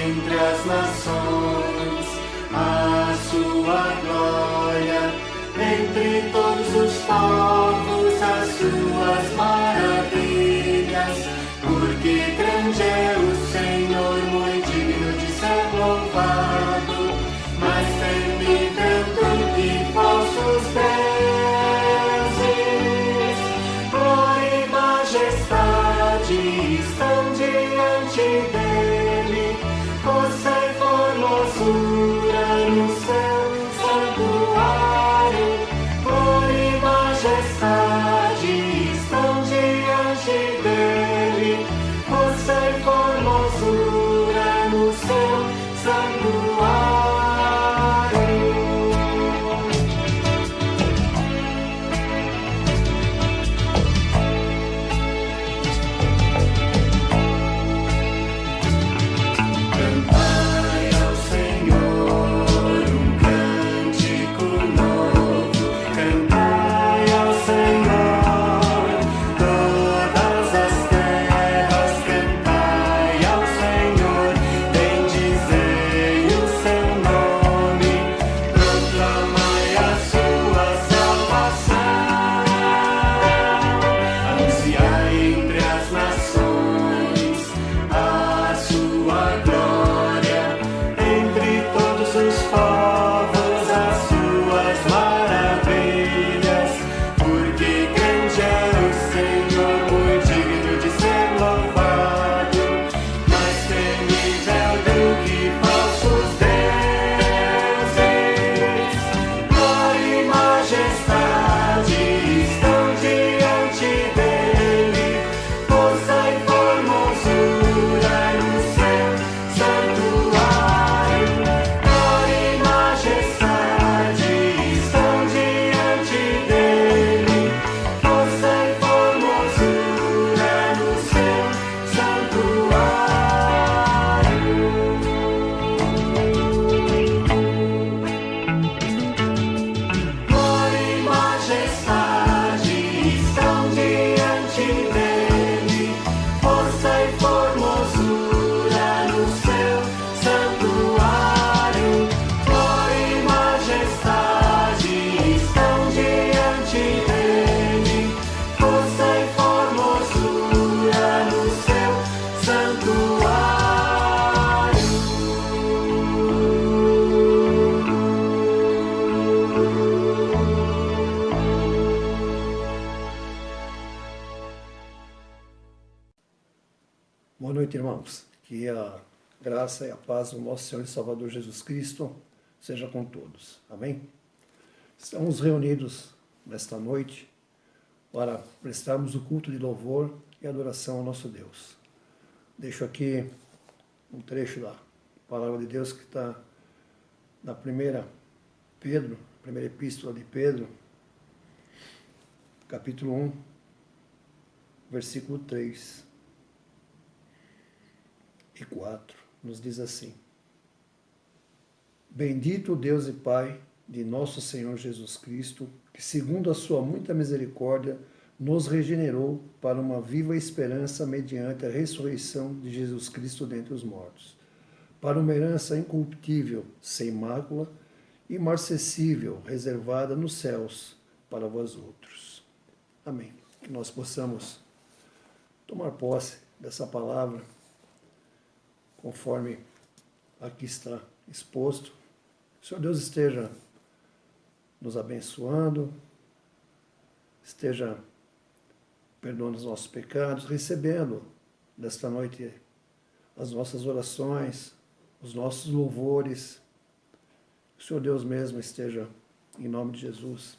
entre as nações a sua glória, entre todos os povos as suas maravilhas, porque grande é o Senhor, muito digno de ser louvado, mais temível do que falsos deuses. Glória e majestade estão diante dele, força e formosura no seu santuário. Glória e majestade estão diante dele, força e formosura no seu santuário. Boa noite, irmãos. Que a graça e a paz do nosso Senhor e Salvador Jesus Cristo seja com todos. Amém? Estamos reunidos nesta noite para prestarmos o culto de louvor e adoração ao nosso Deus. Deixo aqui um trecho da palavra de Deus que está na primeira epístola de Pedro, capítulo 1, versículo 3 e 4, nos diz assim: Bendito o Deus e Pai de nosso Senhor Jesus Cristo, que segundo a sua muita misericórdia nos regenerou para uma viva esperança mediante a ressurreição de Jesus Cristo dentre os mortos, para uma herança incorruptível, sem mácula, imarcessível, reservada nos céus para vós outros. Amém. Que nós possamos tomar posse dessa palavra conforme aqui está exposto. Que o Senhor Deus esteja nos abençoando, esteja perdoando os nossos pecados, recebendo nesta noite as nossas orações, os nossos louvores. Que o Senhor Deus mesmo esteja, em nome de Jesus,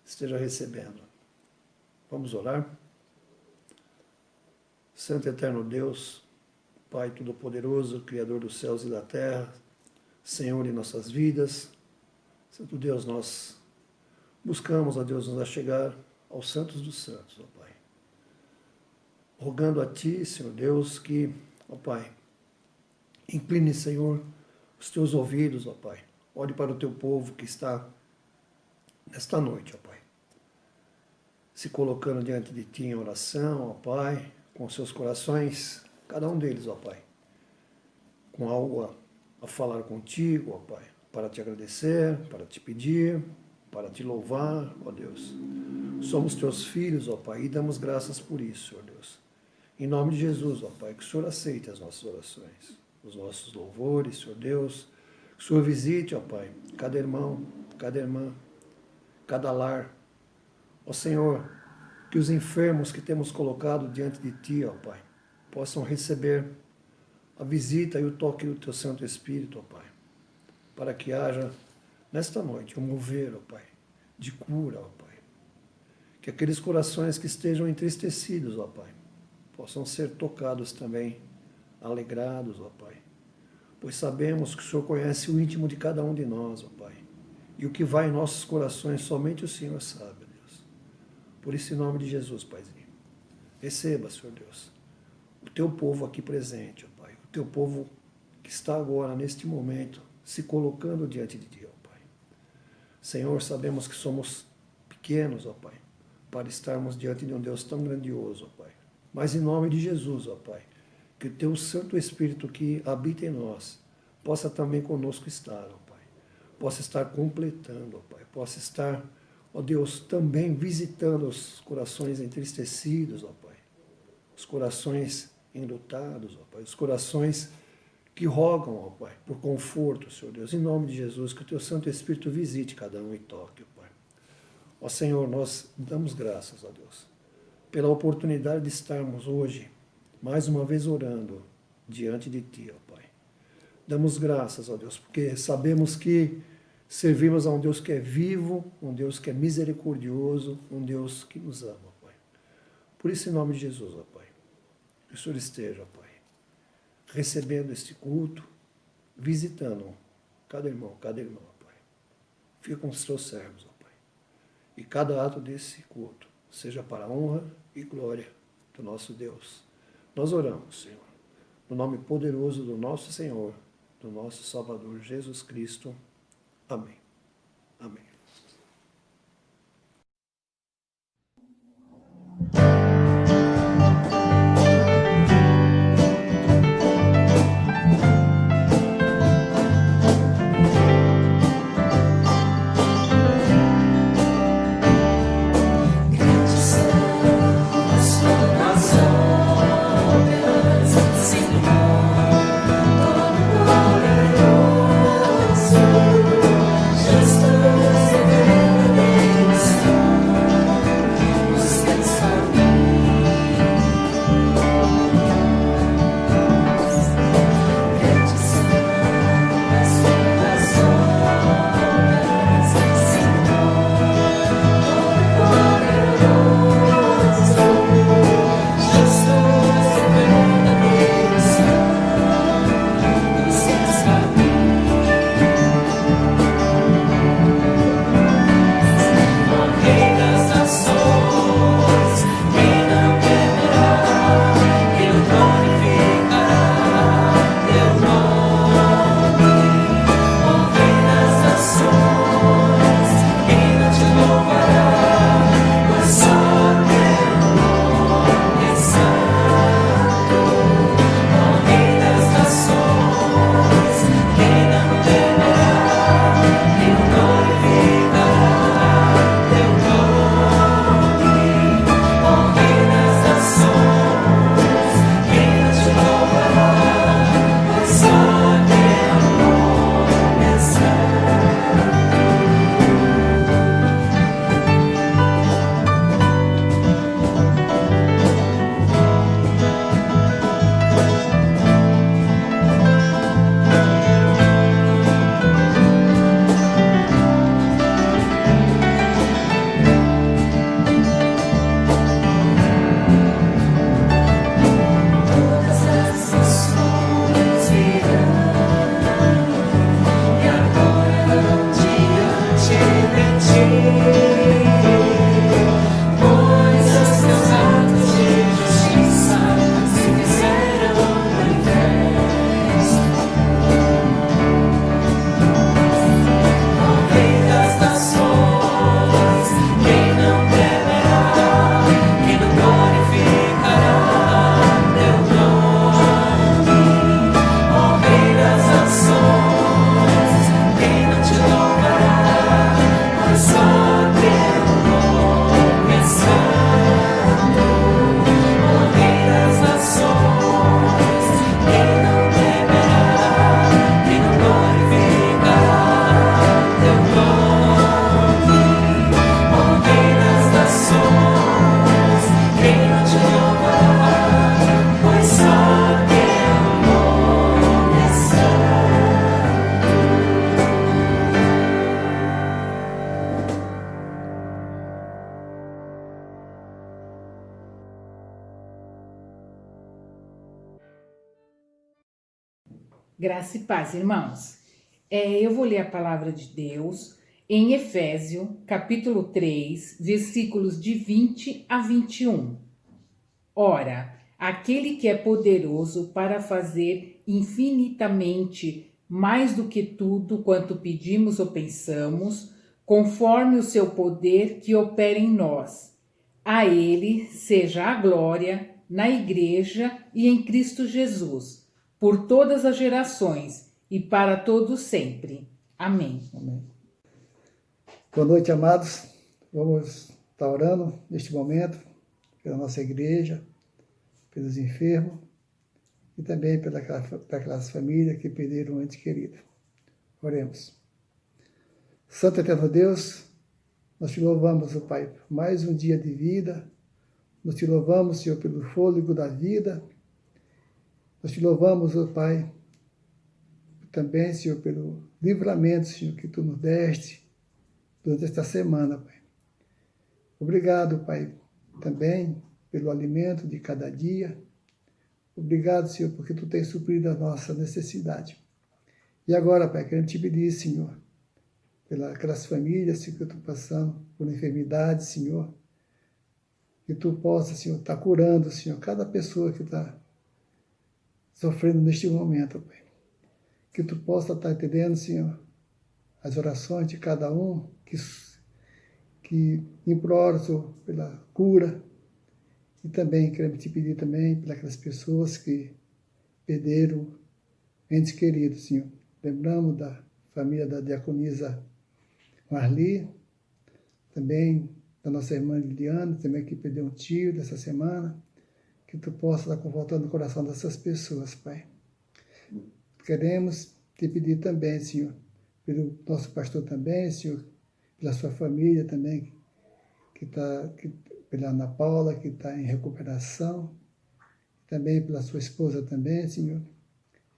esteja recebendo. Vamos orar? Santo e eterno Deus, Pai Todo-Poderoso, Criador dos céus e da terra, Senhor de nossas vidas, Santo Deus, nós buscamos, ó Deus, nos achegar aos santos dos santos, ó Pai. Rogando a Ti, Senhor Deus, que, ó Pai, incline, Senhor, os Teus ouvidos, ó Pai. Olhe para o Teu povo que está nesta noite, ó Pai, se colocando diante de Ti em oração, ó Pai, com seus corações, cada um deles, ó Pai, com algo a falar contigo, ó Pai, para te agradecer, para te pedir, para te louvar, ó Deus. Somos teus filhos, ó Pai, e damos graças por isso, ó Deus. Em nome de Jesus, ó Pai, que o Senhor aceite as nossas orações, os nossos louvores, Senhor Deus. Que o Senhor visite, ó Pai, cada irmão, cada irmã, cada lar. Ó Senhor, que os enfermos que temos colocado diante de Ti, ó Pai, possam receber a visita e o toque do Teu Santo Espírito, ó Pai, para que haja nesta noite um mover, ó Pai, de cura, ó Pai. Que aqueles corações que estejam entristecidos, ó Pai, possam ser tocados também, alegrados, ó Pai. Pois sabemos que o Senhor conhece o íntimo de cada um de nós, ó Pai. E o que vai em nossos corações, somente o Senhor sabe, ó Deus. Por isso, em nome de Jesus, Paizinho, receba, Senhor Deus, o Teu povo aqui presente, ó Pai. O Teu povo que está agora, neste momento, se colocando diante de Ti, ó Pai. Senhor, sabemos que somos pequenos, ó Pai, para estarmos diante de um Deus tão grandioso, ó Pai. Mas em nome de Jesus, ó Pai, que o Teu Santo Espírito que habita em nós possa também conosco estar, ó Pai. Possa estar completando, ó Pai. Possa estar, ó Deus, também visitando os corações entristecidos, ó Pai. Os corações enlutados, ó Pai. Os corações que rogam, ó Pai, por conforto, Senhor Deus. Em nome de Jesus, que o Teu Santo Espírito visite cada um e toque, ó Pai. Ó Senhor, nós damos graças, ó Deus, pela oportunidade de estarmos hoje, mais uma vez orando diante de Ti, ó Pai. Damos graças, ó Deus, porque sabemos que servimos a um Deus que é vivo, um Deus que é misericordioso, um Deus que nos ama, ó Pai. Por isso, em nome de Jesus, ó Pai, que o Senhor esteja, ó Pai, recebendo este culto, visitando cada irmão, cada irmã, ó Pai. Fica com os Teus servos, ó Pai. E cada ato desse culto seja para a honra e glória do nosso Deus. Nós oramos, Senhor, no nome poderoso do nosso Senhor, do nosso Salvador Jesus Cristo. Amém. Amém. Jesus Graça e paz, irmãos. Eu vou ler a palavra de Deus em Efésios, capítulo 3, versículos de 20 a 21. Ora, aquele que é poderoso para fazer infinitamente mais do que tudo quanto pedimos ou pensamos, conforme o seu poder que opera em nós. A ele seja a glória na Igreja e em Cristo Jesus, por todas as gerações e para todos sempre. Amém. Amém. Boa noite, amados. Vamos estar orando neste momento pela nossa igreja, pelos enfermos e também para aquelas famílias que perderam um ente querido. Oremos. Santo Eterno Deus, nós te louvamos, ó Pai, por mais um dia de vida. Nós te louvamos, Senhor, pelo fôlego da vida. Nós te louvamos, ó Pai, também, Senhor, pelo livramento, Senhor, que Tu nos deste durante esta semana, Pai. Obrigado, Pai, também pelo alimento de cada dia. Obrigado, Senhor, porque Tu tens suprido a nossa necessidade. E agora, Pai, queremos te pedir, Senhor, pelas famílias, Senhor, que eu estou passando por enfermidade, Senhor, que Tu possa, Senhor, estar curando, Senhor, cada pessoa que está sofrendo neste momento, Pai. Que Tu possa estar entendendo, Senhor, as orações de cada um que implora, Senhor, pela cura. E também queremos te pedir também pelas pessoas que perderam entes queridos, Senhor. Lembramos da família da diaconisa Marli, também da nossa irmã Liliana, também que perdeu um tio dessa semana. Que Tu possa estar confortando o coração dessas pessoas, Pai. Queremos te pedir também, Senhor, pelo nosso pastor também, Senhor, pela sua família também, pela Ana Paula, que está em recuperação, também pela sua esposa também, Senhor,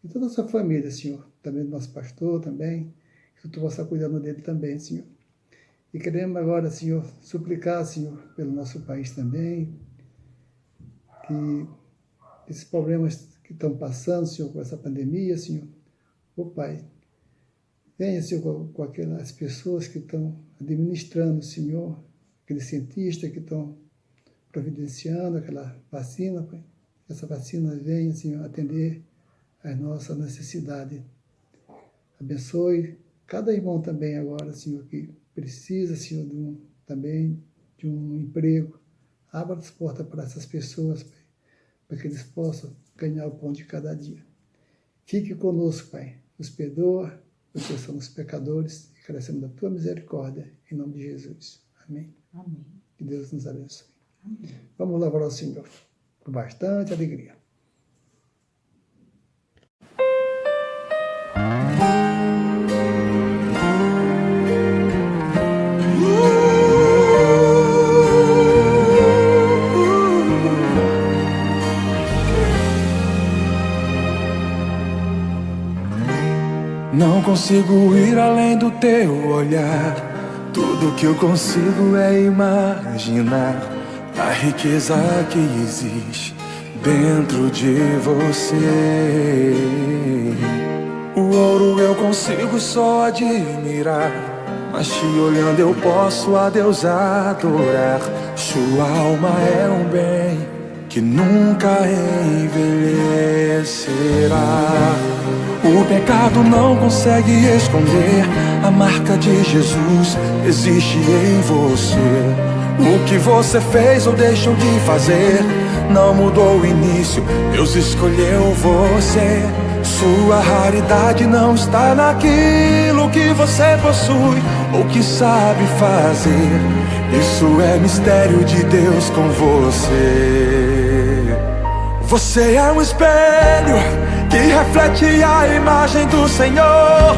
e toda a sua família, Senhor, também do nosso pastor também, que Tu possa estar cuidando dele também, Senhor. E queremos agora, Senhor, suplicar, Senhor, pelo nosso país também, que esses problemas que estão passando, Senhor, com essa pandemia, Senhor, ô Pai, venha, Senhor, com aquelas pessoas que estão administrando, Senhor, aqueles cientistas que estão providenciando aquela vacina, Pai. Essa vacina venha, Senhor, atender às nossas necessidades. Abençoe cada irmão também agora, Senhor, que precisa, Senhor, também de um emprego. Abra as portas para essas pessoas, Pai, para que eles possam ganhar o pão de cada dia. Fique conosco, Pai. Nos perdoa, porque somos pecadores e carecemos da Tua misericórdia, em nome de Jesus. Amém. Amém. Que Deus nos abençoe. Amém. Vamos louvar ao Senhor com bastante alegria. Não consigo ir além do Teu olhar. Tudo que eu consigo é imaginar a riqueza que existe dentro de você. O ouro eu consigo só admirar, mas te olhando eu posso a Deus adorar. Sua alma é um bem que nunca envelhecerá. O pecado não consegue esconder a marca de Jesus existe em você. O que você fez ou deixou de fazer não mudou o início, Deus escolheu você. Sua raridade não está naquilo que você possui ou que sabe fazer. Isso é mistério de Deus com você. Você é um espelho que reflete a imagem do Senhor.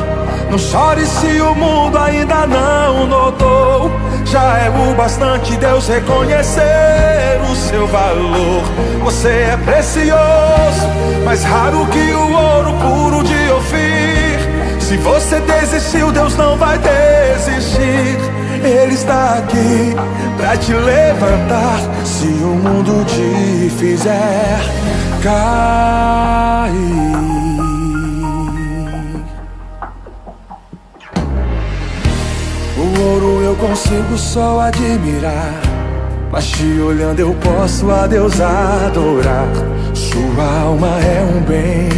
Não chore se o mundo ainda não notou. Já é o bastante Deus reconhecer o seu valor. Você é precioso, mais raro que o ouro puro de Ofir. Se você desistiu, Deus não vai desistir. Ele está aqui pra te levantar se o mundo te fizer cair. consigo só admirar, mas te olhando eu posso a Deus adorar. Sua alma é um bem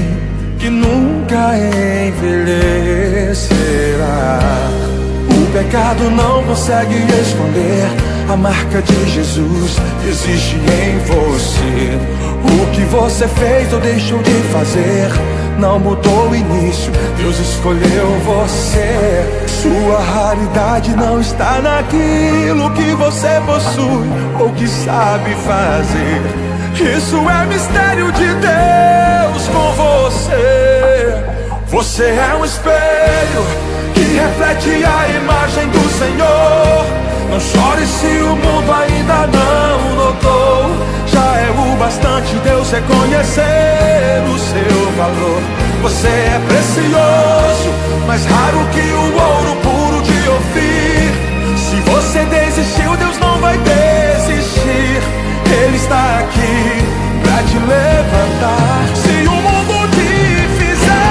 que nunca envelhecerá. O pecado não consegue esconder a marca de Jesus existe em você. O que você fez ou deixou de fazer não mudou o início, Deus escolheu você. Sua raridade não está naquilo que você possui ou que sabe fazer. Isso é mistério de Deus com você. Você é um espelho que reflete a imagem do Senhor. Não chore se o mundo ainda não notou. Já é o bastante Deus reconhecer o seu valor. Você é precioso, mais raro que o ouro puro de Ofir. Se você desistiu, Deus não vai desistir. Ele está aqui pra te levantar. Se o mundo te fizer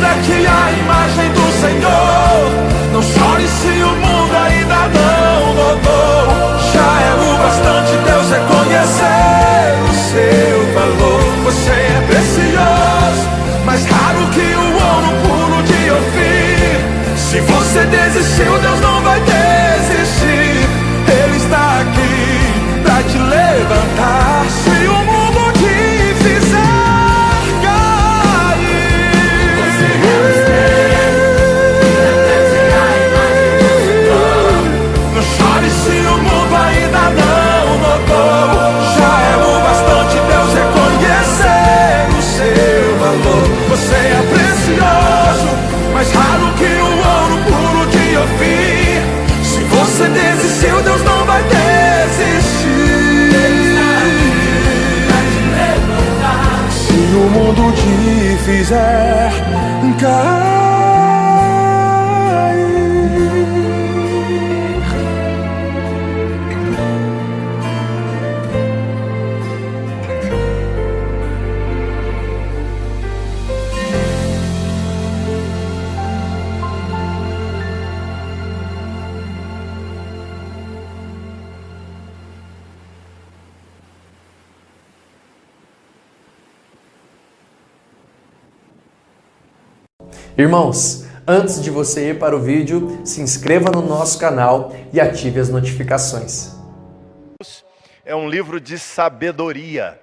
reflete a imagem do Senhor. Não chore se o mundo ainda não notou. Já é o bastante Deus reconhecer o seu valor. Você é precioso, mais raro que o ouro puro de Ofir. Se você desistiu, Deus não vai desistir. Ele está aqui pra te levantar. Se o mundo te fizer você é precioso, mais raro que o ouro puro de Ofir. Se você desistiu, Deus não vai desistir. Se o mundo te fizer cair. Irmãos, antes de você ir para o vídeo, se inscreva no nosso canal e ative as notificações. É um livro de sabedoria.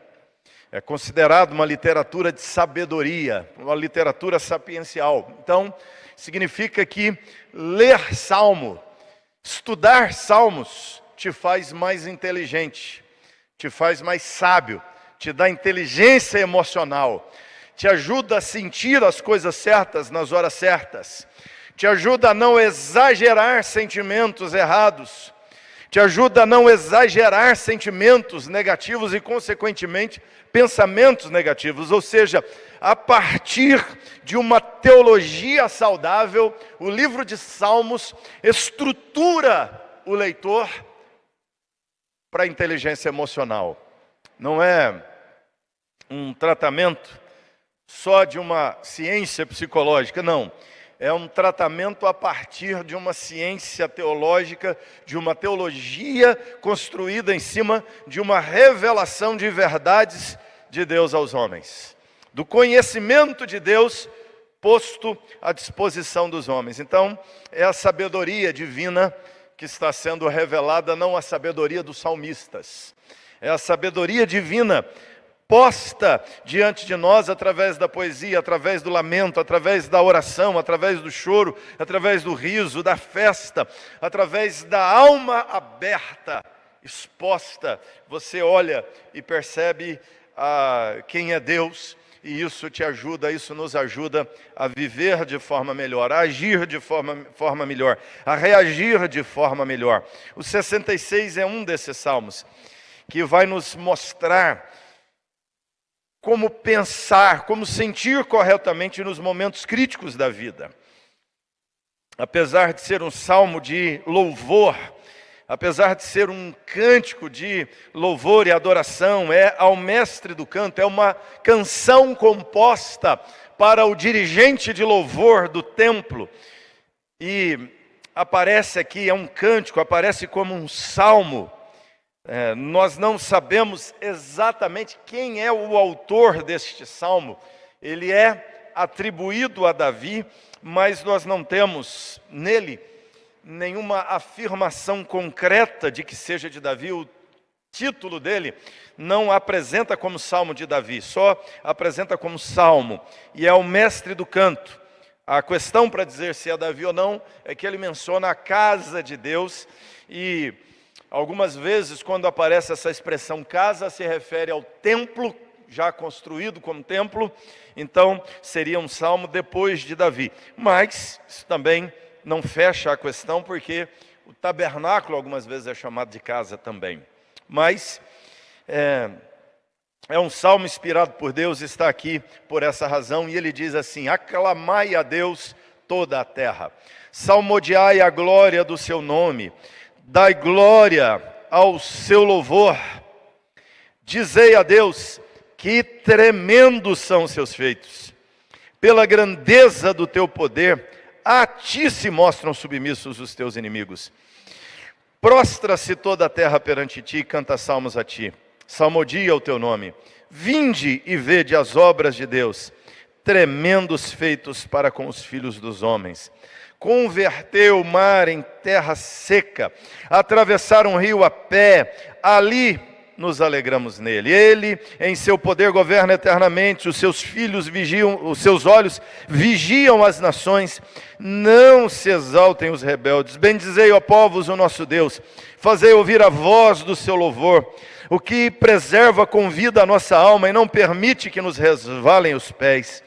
É considerado uma literatura de sabedoria, uma literatura sapiencial. Então, significa que ler Salmo, estudar Salmos, te faz mais inteligente, te faz mais sábio, te dá inteligência emocional, te ajuda a sentir as coisas certas nas horas certas, te ajuda a não exagerar sentimentos errados, te ajuda a não exagerar sentimentos negativos e, consequentemente, pensamentos negativos. Ou seja, a partir de uma teologia saudável, o livro de Salmos estrutura o leitor para a inteligência emocional. Não é um tratamento só de uma ciência psicológica, não. É um tratamento a partir de uma ciência teológica, de uma teologia construída em cima de uma revelação de verdades de Deus aos homens. Do conhecimento de Deus posto à disposição dos homens. Então, é a sabedoria divina que está sendo revelada, não a sabedoria dos salmistas. É a sabedoria divina posta diante de nós através da poesia, através do lamento, através da oração, através do choro, através do riso, da festa, através da alma aberta, exposta. Você olha e percebe quem é Deus e isso te ajuda, isso nos ajuda a viver de forma melhor, a agir de forma melhor, a reagir de forma melhor. O 66 é um desses salmos que vai nos mostrar como pensar, como sentir corretamente nos momentos críticos da vida. Apesar de ser um salmo de louvor, apesar de ser um cântico de louvor e adoração, é ao mestre do canto, é uma canção composta para o dirigente de louvor do templo. E aparece aqui, é um cântico, aparece como um salmo. Nós não sabemos exatamente quem é o autor deste salmo. Ele é atribuído a Davi, mas nós não temos nele nenhuma afirmação concreta de que seja de Davi. O título dele não apresenta como salmo de Davi, só apresenta como salmo, e é o mestre do canto. A questão para dizer se é Davi ou não é que ele menciona a casa de Deus, e algumas vezes quando aparece essa expressão casa se refere ao templo, já construído como templo, então seria um salmo depois de Davi. Mas isso também não fecha a questão, porque o tabernáculo algumas vezes é chamado de casa também. Mas é um salmo inspirado por Deus, está aqui por essa razão, e ele diz assim: aclamai a Deus toda a terra, salmodiai a glória do seu nome, dai glória ao seu louvor, dizei a Deus, que tremendos são os seus feitos, pela grandeza do teu poder, a ti se mostram submissos os teus inimigos. Prostra-se toda a terra perante ti, canta salmos a ti, salmodia o teu nome. Vinde e vede as obras de Deus, tremendos feitos para com os filhos dos homens. Converteu o mar em terra seca, atravessaram um rio a pé, ali nos alegramos nele. Ele, em seu poder, governa eternamente, os seus filhos vigiam, os seus olhos vigiam as nações, não se exaltem os rebeldes. Bendizei, ó povos, o nosso Deus, fazei ouvir a voz do seu louvor, o que preserva com vida a nossa alma e não permite que nos resvalem os pés.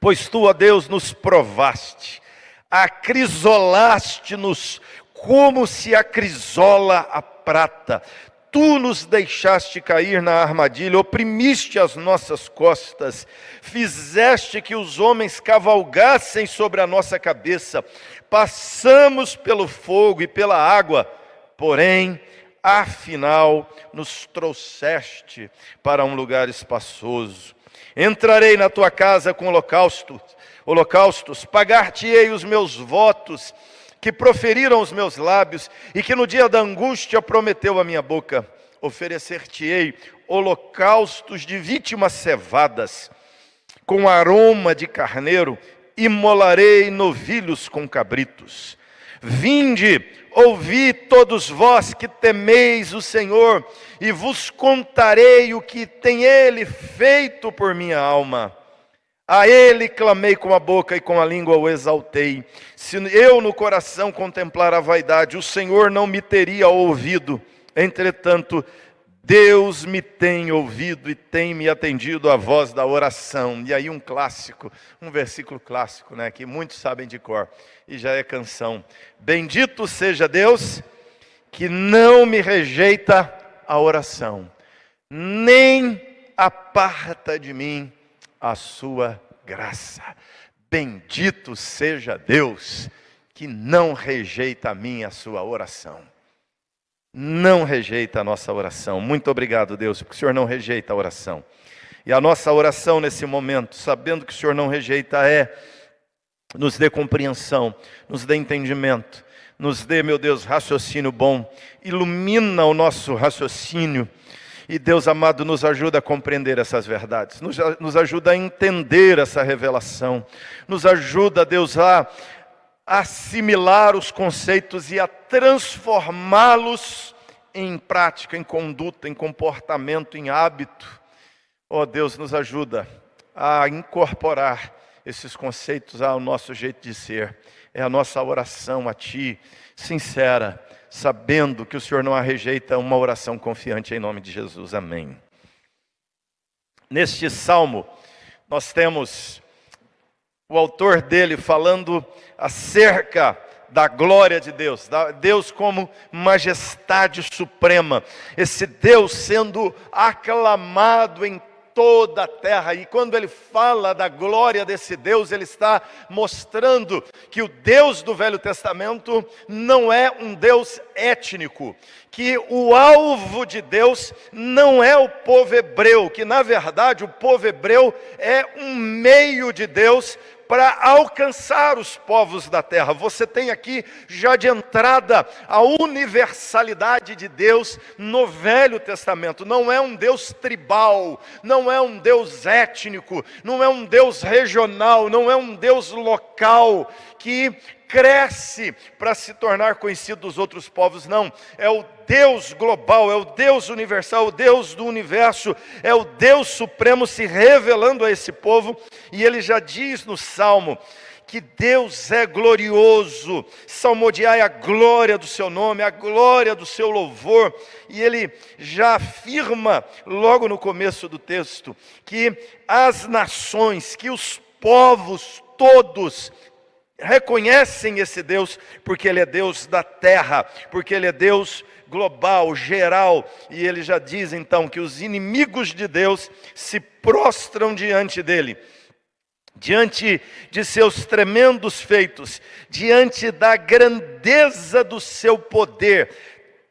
Pois tu, ó Deus, nos provaste, acrisolaste-nos como se acrisola a prata. Tu nos deixaste cair na armadilha, oprimiste as nossas costas, fizeste que os homens cavalgassem sobre a nossa cabeça. Passamos pelo fogo e pela água, porém, afinal, nos trouxeste para um lugar espaçoso. Entrarei na tua casa com holocaustos, pagar-te-ei os meus votos, que proferiram os meus lábios, e que no dia da angústia prometeu a minha boca. Oferecer-te-ei holocaustos de vítimas cevadas, com aroma de carneiro, imolarei novilhos com cabritos. Vinde, ouvi todos vós que temeis o Senhor, e vos contarei o que tem Ele feito por minha alma. A Ele clamei com a boca e com a língua o exaltei. Se eu no coração contemplar a vaidade, o Senhor não me teria ouvido. Entretanto, Deus me tem ouvido e tem me atendido à voz da oração. E aí um clássico, um versículo clássico, né, que muitos sabem de cor, e já é canção. Bendito seja Deus, que não me rejeita a oração, nem aparta de mim a sua graça. Bendito seja Deus, que não rejeita a mim a sua oração. Não rejeita a nossa oração. Muito obrigado, Deus, porque o Senhor não rejeita a oração. E a nossa oração nesse momento, sabendo que o Senhor não rejeita, nos dê compreensão, nos dê entendimento, nos dê, meu Deus, raciocínio bom, ilumina o nosso raciocínio. E Deus amado, nos ajuda a compreender essas verdades, nos ajuda a entender essa revelação, nos ajuda, Deus, a assimilar os conceitos e a transformá-los em prática, em conduta, em comportamento, em hábito. Oh Deus, nos ajuda a incorporar esses conceitos ao nosso jeito de ser. É a nossa oração a Ti, sincera, sabendo que o Senhor não a rejeita, uma oração confiante em nome de Jesus. Amém. Neste salmo, nós temos o autor dele falando acerca da glória de Deus, Deus como majestade suprema, esse Deus sendo aclamado em toda a terra. E quando ele fala da glória desse Deus, ele está mostrando que o Deus do Velho Testamento não é um Deus étnico, que o alvo de Deus não é o povo hebreu, que na verdade o povo hebreu é um meio de Deus para alcançar os povos da terra. Você tem aqui já de entrada a universalidade de Deus no Velho Testamento. Não é um Deus tribal, não é um Deus étnico, não é um Deus regional, não é um Deus local que cresce para se tornar conhecido dos outros povos, não. É o Deus global, é o Deus universal, o Deus do universo, é o Deus supremo se revelando a esse povo. E ele já diz no Salmo que Deus é glorioso, salmodiai a glória do seu nome, a glória do seu louvor. E ele já afirma logo no começo do texto que as nações, que os povos todos reconhecem esse Deus, porque ele é Deus da terra, porque ele é Deus global, geral. E ele já diz então que os inimigos de Deus se prostram diante dele, diante de seus tremendos feitos, diante da grandeza do seu poder.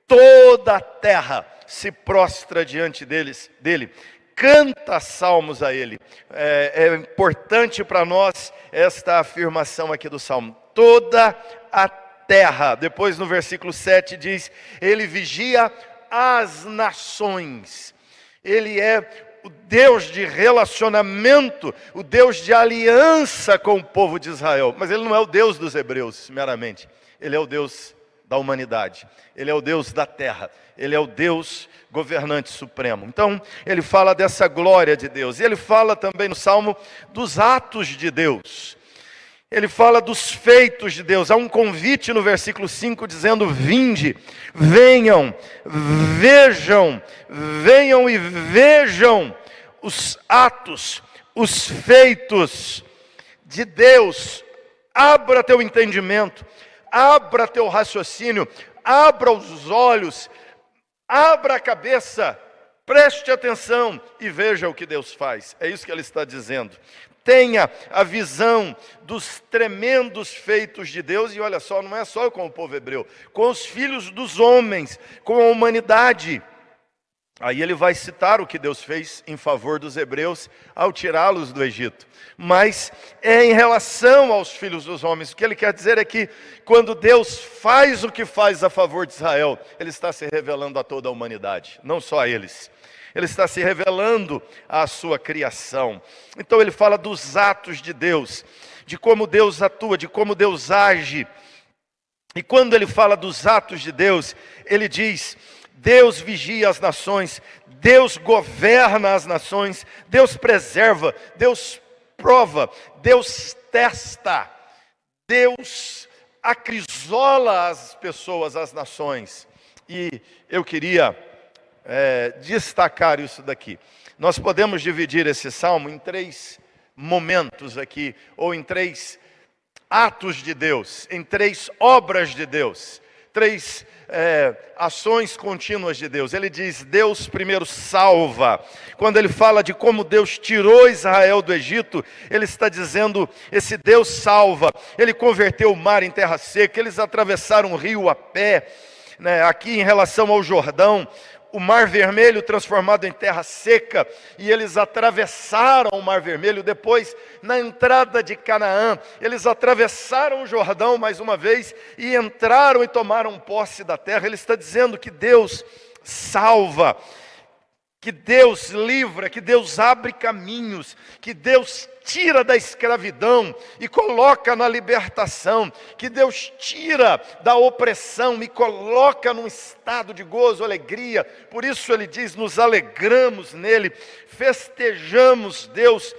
Toda a terra se prostra diante dele, canta salmos a ele. É importante para nós esta afirmação aqui do Salmo. Toda a terra. Depois no versículo 7 diz, ele vigia as nações. Ele é o Deus de relacionamento, o Deus de aliança com o povo de Israel. Mas ele não é o Deus dos hebreus, meramente. Ele é o Deus da humanidade. Ele é o Deus da terra. Ele é o Deus governante supremo. Então, ele fala dessa glória de Deus. E ele fala também no Salmo dos atos de Deus. Ele fala dos feitos de Deus. Há um convite no versículo 5 dizendo, vinde, venham, venham e vejam os atos, os feitos de Deus. Abra teu entendimento, abra teu raciocínio, abra os olhos, abra a cabeça, preste atenção e veja o que Deus faz. É isso que ele está dizendo. Tenha a visão dos tremendos feitos de Deus. E olha só, não é só com o povo hebreu, com os filhos dos homens, com a humanidade. Aí ele vai citar o que Deus fez em favor dos hebreus ao tirá-los do Egito. Mas é em relação aos filhos dos homens. O que ele quer dizer é que quando Deus faz o que faz a favor de Israel, ele está se revelando a toda a humanidade, não só a eles. Ele está se revelando à sua criação. Então ele fala dos atos de Deus, de como Deus atua, de como Deus age. E quando ele fala dos atos de Deus, ele diz, Deus vigia as nações, Deus governa as nações, Deus preserva, Deus prova, Deus testa, Deus acrisola as pessoas, as nações. E eu queria destacar isso daqui. Nós podemos dividir esse salmo em 3 momentos aqui, ou em 3 atos de Deus, em 3 obras de Deus, 3 ações contínuas de Deus. Ele diz, Deus primeiro salva. Quando ele fala de como Deus tirou Israel do Egito, ele está dizendo, esse Deus salva. Ele converteu o mar em terra seca, eles atravessaram o rio a pé, né? Aqui em relação ao Jordão, o Mar Vermelho transformado em terra seca, e eles atravessaram o Mar Vermelho. Depois, na entrada de Canaã, eles atravessaram o Jordão mais uma vez, e entraram e tomaram posse da terra. Ele está dizendo que Deus salva, que Deus livra, que Deus abre caminhos, que Deus tira da escravidão e coloca na libertação, que Deus tira da opressão e coloca num estado de gozo, alegria. Por isso ele diz, nos alegramos nele, festejamos Deus.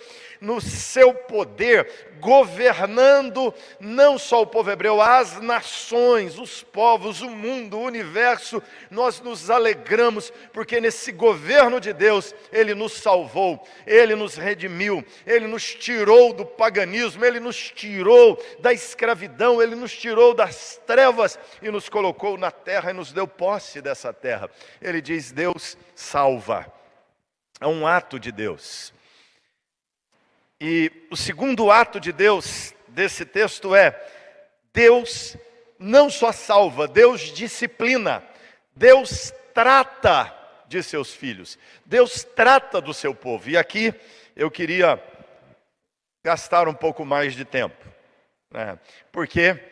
no seu poder, governando não só o povo hebreu, as nações, os povos, o mundo, o universo. Nós nos alegramos, porque nesse governo de Deus, Ele nos salvou, Ele nos redimiu, Ele nos tirou do paganismo, Ele nos tirou da escravidão, Ele nos tirou das trevas e nos colocou na terra e nos deu posse dessa terra. Ele diz: Deus salva. É um ato de Deus. E o segundo ato de Deus desse texto é: Deus não só salva, Deus disciplina, Deus trata de seus filhos, Deus trata do seu povo. E aqui eu queria gastar um pouco mais de tempo, né? Porque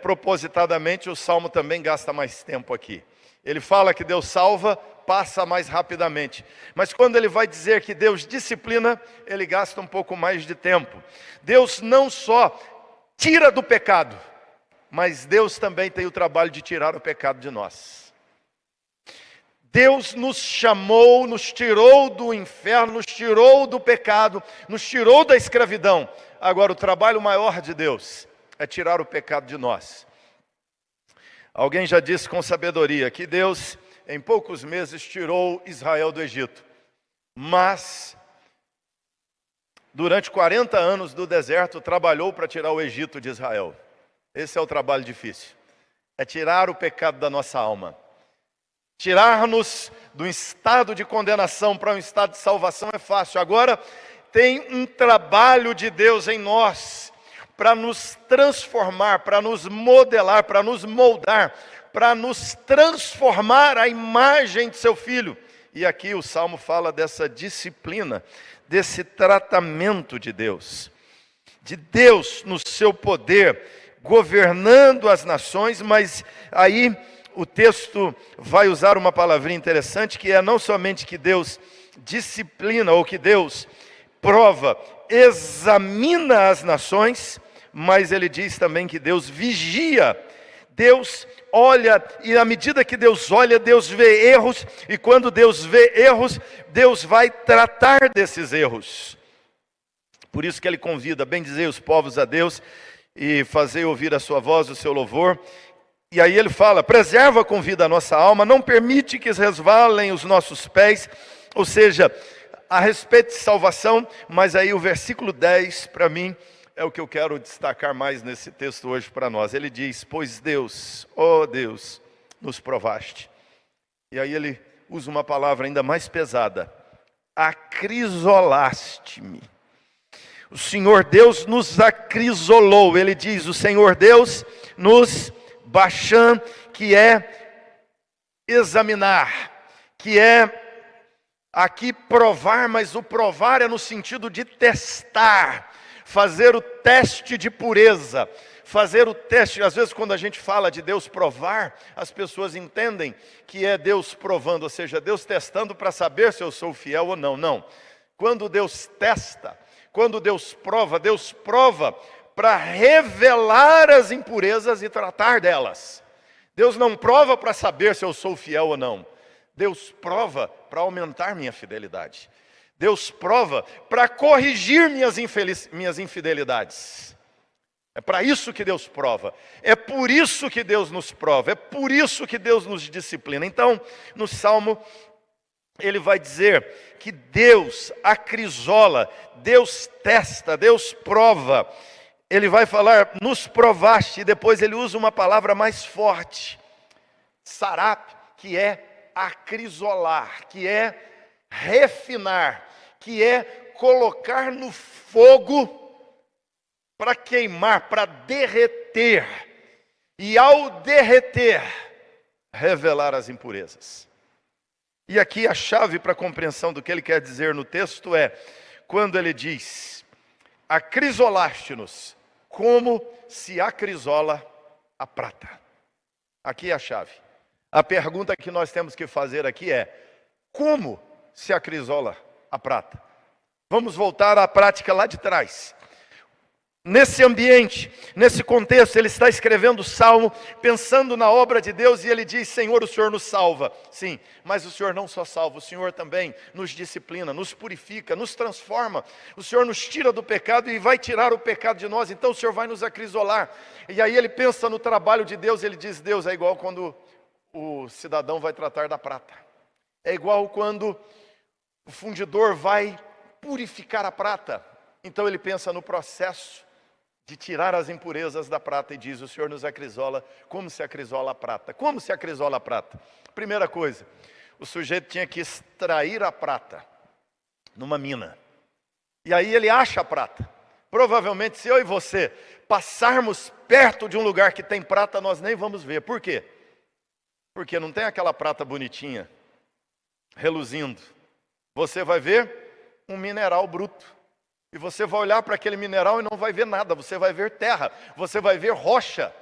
propositadamente o Salmo também gasta mais tempo aqui. Ele fala que Deus salva, passa mais rapidamente. Mas quando ele vai dizer que Deus disciplina, ele gasta um pouco mais de tempo. Deus não só tira do pecado, mas Deus também tem o trabalho de tirar o pecado de nós. Deus nos chamou, nos tirou do inferno, nos tirou do pecado, nos tirou da escravidão. Agora, o trabalho maior de Deus é tirar o pecado de nós. Alguém já disse com sabedoria que Deus, em poucos meses, tirou Israel do Egito. Mas, durante 40 anos do deserto, trabalhou para tirar o Egito de Israel. Esse é o trabalho difícil. É tirar o pecado da nossa alma. Tirar-nos do estado de condenação para um estado de salvação é fácil. Agora, tem um trabalho de Deus em nós, para nos transformar, para nos modelar, para nos moldar, para nos transformar à imagem de seu Filho. E aqui o Salmo fala dessa disciplina, desse tratamento de Deus no seu poder, governando as nações. Mas aí o texto vai usar uma palavrinha interessante, que é não somente que Deus disciplina, ou que Deus prova, examina as nações, mas ele diz também que Deus vigia. Deus olha, e à medida que Deus olha, Deus vê erros, e quando Deus vê erros, Deus vai tratar desses erros. Por isso que ele convida: bendizei os povos a Deus, e fazei ouvir a sua voz, o seu louvor. E aí ele fala: preserva com vida a nossa alma, não permite que resvalem os nossos pés. Ou seja, a respeito de salvação. Mas aí o versículo 10, para mim, é o que eu quero destacar mais nesse texto hoje para nós. Ele diz: pois Deus, ó Deus, nos provaste. E aí ele usa uma palavra ainda mais pesada: acrisolaste-me. O Senhor Deus nos acrisolou. Ele diz: o Senhor Deus nos bachan, que é examinar, que é aqui provar, mas o provar é no sentido de testar, fazer o teste de pureza, fazer o teste. Às vezes quando a gente fala de Deus provar, as pessoas entendem que é Deus provando, ou seja, Deus testando para saber se eu sou fiel ou não. Não. Quando Deus testa, quando Deus prova para revelar as impurezas e tratar delas. Deus não prova para saber se eu sou fiel ou não. Deus prova para aumentar minha fidelidade. Deus prova para corrigir minhas infidelidades. É para isso que Deus prova. É por isso que Deus nos prova. É por isso que Deus nos disciplina. Então, no Salmo, ele vai dizer que Deus acrisola, Deus testa, Deus prova. Ele vai falar: nos provaste, e depois ele usa uma palavra mais forte, sarap, que é acrisolar, que é refinar, que é colocar no fogo para queimar, para derreter, e ao derreter, revelar as impurezas. E aqui a chave para a compreensão do que ele quer dizer no texto é quando ele diz: acrisolaste-nos, como se acrisola a prata. Aqui é a chave. A pergunta que nós temos que fazer aqui é: como se acrisola a prata? Vamos voltar à prática lá de trás. Nesse ambiente, nesse contexto, ele está escrevendo o Salmo, pensando na obra de Deus, e ele diz: Senhor, o Senhor nos salva. Sim, mas o Senhor não só salva, o Senhor também nos disciplina, nos purifica, nos transforma. O Senhor nos tira do pecado e vai tirar o pecado de nós, então o Senhor vai nos acrisolar. E aí ele pensa no trabalho de Deus, ele diz: Deus é igual quando o cidadão vai tratar da prata. É igual quando o fundidor vai purificar a prata. Então ele pensa no processo de tirar as impurezas da prata e diz: o Senhor nos acrisola. Como se acrisola a prata? Como se acrisola a prata? Primeira coisa, o sujeito tinha que extrair a prata numa mina. E aí ele acha a prata. Provavelmente, se eu e você passarmos perto de um lugar que tem prata, nós nem vamos ver. Por quê? Porque não tem aquela prata bonitinha, reluzindo. Você vai ver um mineral bruto. E você vai olhar para aquele mineral e não vai ver nada. Você vai ver terra, você vai ver rocha.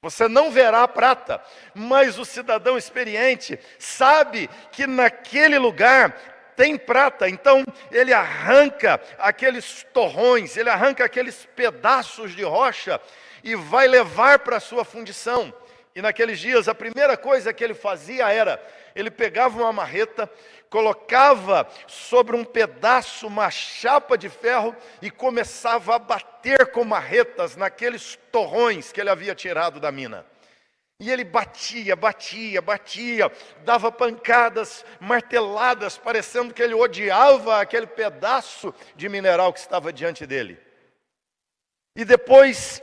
Você não verá a prata. Mas o cidadão experiente sabe que naquele lugar tem prata. Então ele arranca aqueles torrões, ele arranca aqueles pedaços de rocha e vai levar para a sua fundição. E naqueles dias a primeira coisa que ele fazia era: ele pegava uma marreta, colocava sobre um pedaço uma chapa de ferro e começava a bater com marretas naqueles torrões que ele havia tirado da mina. E ele batia, dava pancadas, marteladas, parecendo que ele odiava aquele pedaço de mineral que estava diante dele. E depois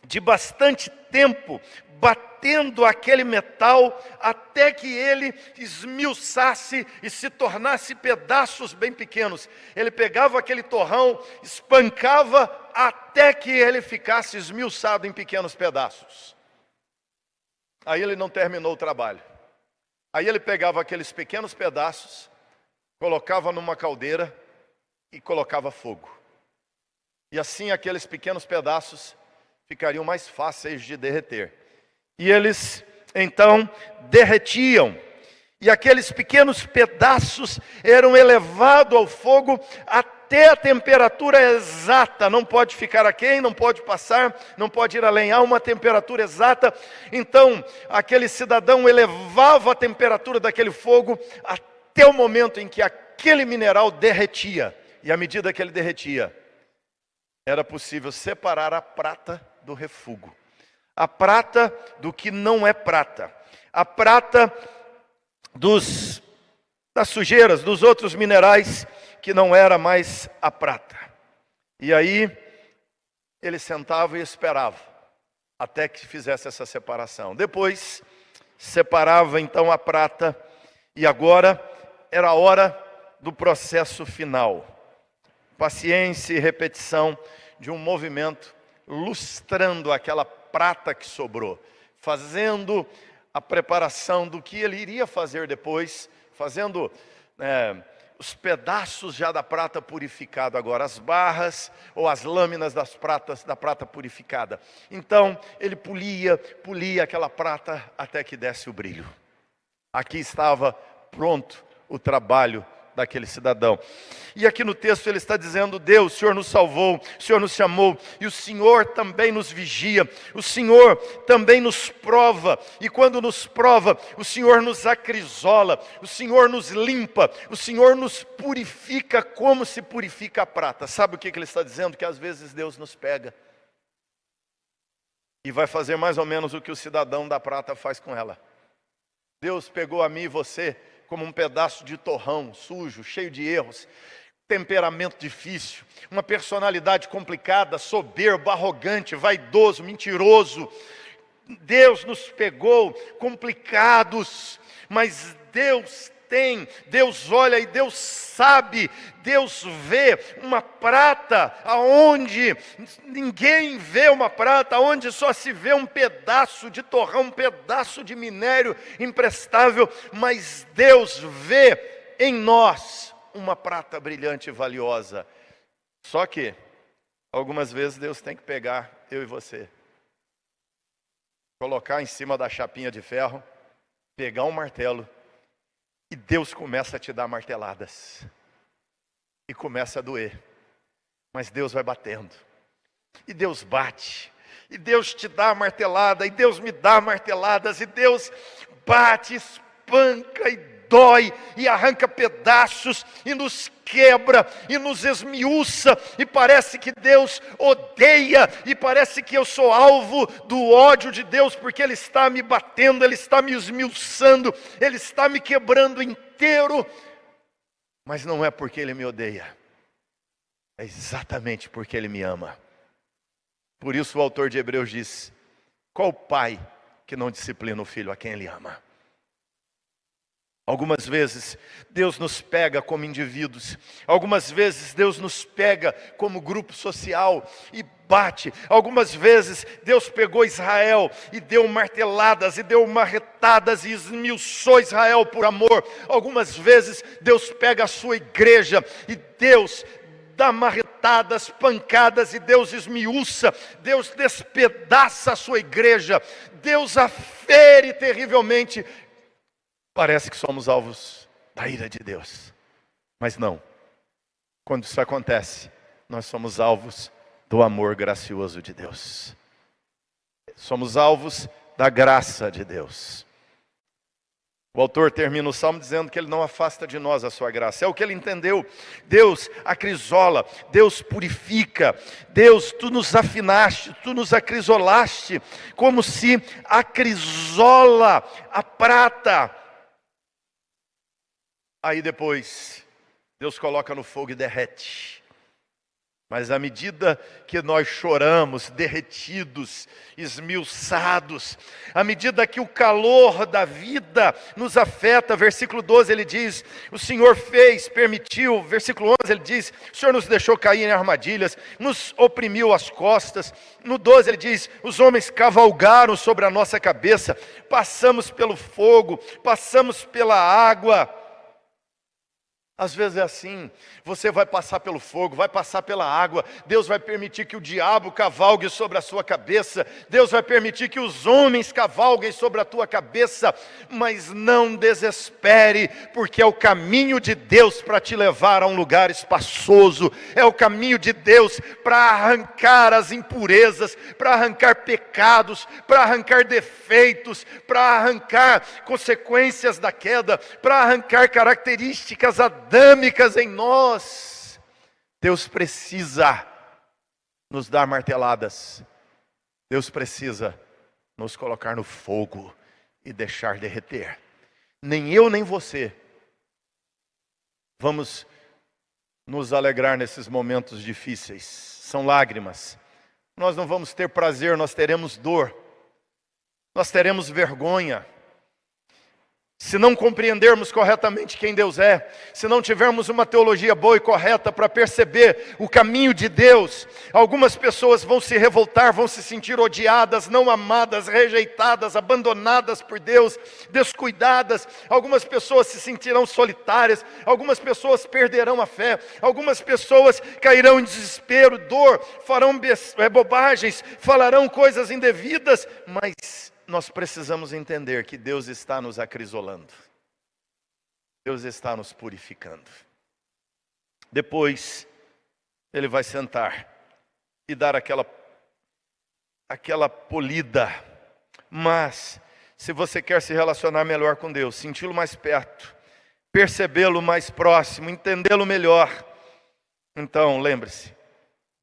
de bastante tempo batendo aquele metal, até que ele esmiuçasse e se tornasse pedaços bem pequenos. Ele pegava aquele torrão, espancava até que ele ficasse esmiuçado em pequenos pedaços. Aí ele não terminou o trabalho. Aí ele pegava aqueles pequenos pedaços, colocava numa caldeira e colocava fogo. E assim aqueles pequenos pedaços ficariam mais fáceis de derreter. E eles então derretiam. E aqueles pequenos pedaços eram elevados ao fogo até a temperatura exata. Não pode ficar aquém, não pode passar, não pode ir além. Há uma temperatura exata. Então aquele cidadão elevava a temperatura daquele fogo até o momento em que aquele mineral derretia. E à medida que ele derretia, era possível separar a prata do refúgio. A prata do que não é prata. A prata das sujeiras, dos outros minerais que não era mais a prata. E aí ele sentava e esperava até que fizesse essa separação. Depois separava então a prata e agora era a hora do processo final. Paciência e repetição de um movimento lustrando aquela prata que sobrou, fazendo a preparação do que ele iria fazer depois, fazendo os pedaços já da prata purificada agora, as barras ou as lâminas da prata purificada. Então ele polia aquela prata até que desse o brilho. Aqui estava pronto o trabalho daquele cidadão. E aqui no texto ele está dizendo: Deus, o Senhor nos salvou, o Senhor nos chamou, e o Senhor também nos vigia, o Senhor também nos prova, e quando nos prova, o Senhor nos acrisola, o Senhor nos limpa, o Senhor nos purifica como se purifica a prata. Sabe o que ele está dizendo? Que às vezes Deus nos pega e vai fazer mais ou menos o que o cidadão da prata faz com ela. Deus pegou a mim e você como um pedaço de torrão, sujo, cheio de erros, temperamento difícil, uma personalidade complicada, soberbo, arrogante, vaidoso, mentiroso. Deus nos pegou complicados, mas Deus olha e Deus sabe, Deus vê uma prata aonde ninguém vê uma prata, aonde só se vê um pedaço de torrão, um pedaço de minério imprestável, mas Deus vê em nós uma prata brilhante e valiosa. Só que algumas vezes Deus tem que pegar eu e você, colocar em cima da chapinha de ferro, pegar um martelo, e Deus começa a te dar marteladas. E começa a doer. Mas Deus vai batendo. E Deus bate, e Deus te dá a martelada, e Deus me dá marteladas, e Deus bate, espanca e dói, e arranca pedaços, e nos quebra, e nos esmiuça, e parece que Deus odeia, e parece que eu sou alvo do ódio de Deus, porque Ele está me batendo, Ele está me esmiuçando, Ele está me quebrando inteiro, mas não é porque Ele me odeia, é exatamente porque Ele me ama. Por isso o autor de Hebreus diz: qual pai que não disciplina o filho a quem ele ama? Algumas vezes Deus nos pega como indivíduos, algumas vezes Deus nos pega como grupo social e bate. Algumas vezes Deus pegou Israel e deu marteladas e deu marretadas e esmiuçou Israel por amor. Algumas vezes Deus pega a sua igreja e Deus dá marretadas, pancadas, e Deus esmiuça, Deus despedaça a sua igreja, Deus a fere terrivelmente. Parece que somos alvos da ira de Deus, mas não. Quando isso acontece, nós somos alvos do amor gracioso de Deus. Somos alvos da graça de Deus. O autor termina o salmo dizendo que ele não afasta de nós a sua graça. É o que ele entendeu. Deus acrisola, Deus purifica. Deus, tu nos afinaste, tu nos acrisolaste, como se acrisola a prata. Aí depois, Deus coloca no fogo e derrete. Mas à medida que nós choramos, derretidos, esmiuçados, à medida que o calor da vida nos afeta, versículo 12 ele diz, o Senhor fez, permitiu, versículo 11 ele diz, o Senhor nos deixou cair em armadilhas, nos oprimiu as costas, no 12 ele diz, os homens cavalgaram sobre a nossa cabeça, passamos pelo fogo, passamos pela água. Às vezes é assim, você vai passar pelo fogo, vai passar pela água, Deus vai permitir que o diabo cavalgue sobre a sua cabeça, Deus vai permitir que os homens cavalguem sobre a tua cabeça, mas não desespere, porque é o caminho de Deus para te levar a um lugar espaçoso, é o caminho de Deus para arrancar as impurezas, para arrancar pecados, para arrancar defeitos, para arrancar consequências da queda, para arrancar características adâmicas em nós. Deus precisa nos dar marteladas. Deus precisa nos colocar no fogo e deixar derreter. Nem eu nem você vamos nos alegrar nesses momentos difíceis. São lágrimas. Nós não vamos ter prazer, nós teremos dor. Nós teremos vergonha. Se não compreendermos corretamente quem Deus é, se não tivermos uma teologia boa e correta para perceber o caminho de Deus, algumas pessoas vão se revoltar, vão se sentir odiadas, não amadas, rejeitadas, abandonadas por Deus, descuidadas. Algumas pessoas se sentirão solitárias, algumas pessoas perderão a fé, algumas pessoas cairão em desespero, dor, farão bobagens, falarão coisas indevidas, mas nós precisamos entender que Deus está nos acrisolando. Deus está nos purificando. Depois, Ele vai sentar e dar aquela polida. Mas, se você quer se relacionar melhor com Deus, senti-lo mais perto, percebê-lo mais próximo, entendê-lo melhor, então lembre-se,